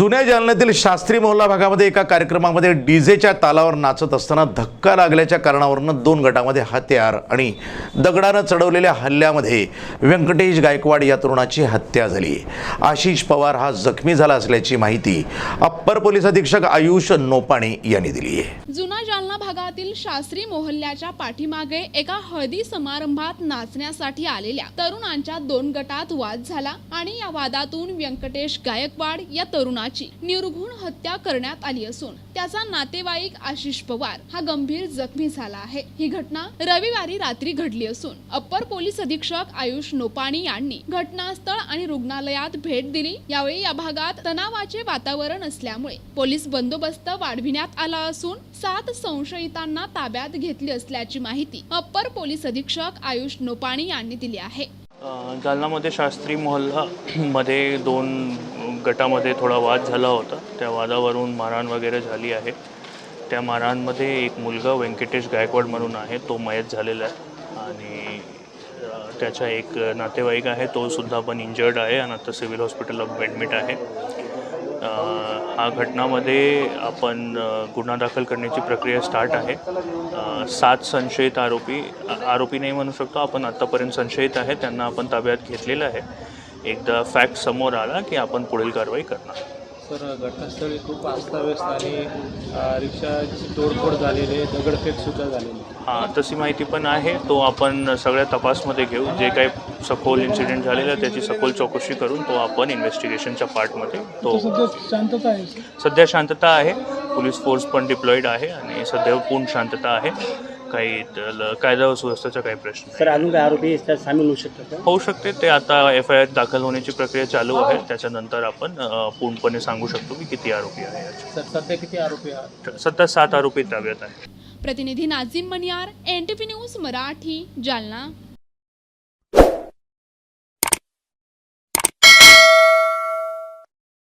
जुन्या जालन्यातील शास्त्री मोहल्ला भागामध्ये एका कार्यक्रमामध्ये डीजेच्या तालावर नाचत असताना धक्का लागल्याच्या कारणावरून दोन गटामध्ये हत्यार आणि दगडानं चढवलेल्या हल्ल्यामध्ये व्यंकटेश गायकवाड या तरुणाची हत्या झाली। आशिष पवार हा जखमी झाला असल्याची माहिती अप्पर पोलीस अधीक्षक आयुष नोपाणे यांनी दिली आहे। जुना जालना भागातील शास्त्री मोहल्ल्याच्या पाठीमागे एका हळदी समारंभात नाचण्यासाठी आलेल्या तरुणांच्या दोन गटात वाद झाला आणि या वादातून व्यंकटेश गायकवाड या तरुणाची निर्घुण हत्या करण्यात आली असून त्याचा नातेवाईक आशिष पवार हा गंभीर जखमी झाला आहे। ही घटना रविवारी रात्री घडली असून अप्पर पोलीस अधीक्षक आयुष नोपाणे यांनी घटनास्थळ आणि रुग्णालयात भेट दिली। यावेळी या भागात तणावाचे वातावरण असल्यामुळे पोलीस बंदोबस्त वाढविण्यात आला असून 7 संशयितांना ताब्यात घेतली असल्याची माहिती अप्पर पोलीस अधीक्षक आयुष नोपाणे यांनी दिली आहे। जालनामध्ये शास्त्री मोहल्ला मध्ये दोन गटामध्ये थोडा वाद झाला होता। त्या वादावरून मारहाण वगैरे झाली आहे। त्या मारहाणमध्ये एक मुलगा व्यंकटेश गायकवाड म्हणून आहे, तो मयत झालेला आहे आणि त्याचा एक नातेवाईक आहे, तो सुद्धा पण इंजर्ड आहे आणि आता सिव्हिल हॉस्पिटलला ॲडमिट आहे। हा घटनामध्ये आपण गुन्हा दाखल करण्याची प्रक्रिया स्टार्ट आहे। 7 संशयित आरोपी नाही म्हणू शकतो आपण, आत्तापर्यंत संशयित आहे, त्यांना आपण ताब्यात घेतलेलं आहे। एकदा फॅक्ट समोर आला की आपण पुढील कारवाई करणार। सर, घटनास्थळी खूप अस्ताव्यस्त आणि रिक्षाची तोडफोड झालेली आहे, दगडफेकसुद्धा झालेली आहे। हां, तशी माहिती पण आहे, तो आपण सगळ्या तपासमध्ये घेऊ। जे काही सखोल इन्सिडेंट झालेलं आहे त्याची सखोल चौकशी करून तो आपण इन्व्हेस्टिगेशनच्या पार्टमध्ये तो शांतता आहे। सध्या शांतता आहे, पोलीस फोर्स पण डिप्लॉईड आहे आणि सध्या पूर्ण शांतता आहे। काही कायदा व सुव्यवस्थेचा काही प्रश्न सर, अजून काही आरोपी त्यात सामील होऊ शकतात? होऊ शकते, ते आता FIR दाखल होण्याची प्रक्रिया चालू आहे। त्याच्यानंतर आपण पूर्णपणे सांगू शकतो की किती आरोपी आहे। सर, सध्या किती आरोपी आहेत? सध्या 7 आरोपी ताब्यात आहेत। प्रतिनिधी नाझीम मनियार, NTV न्यूज मराठी, जालना।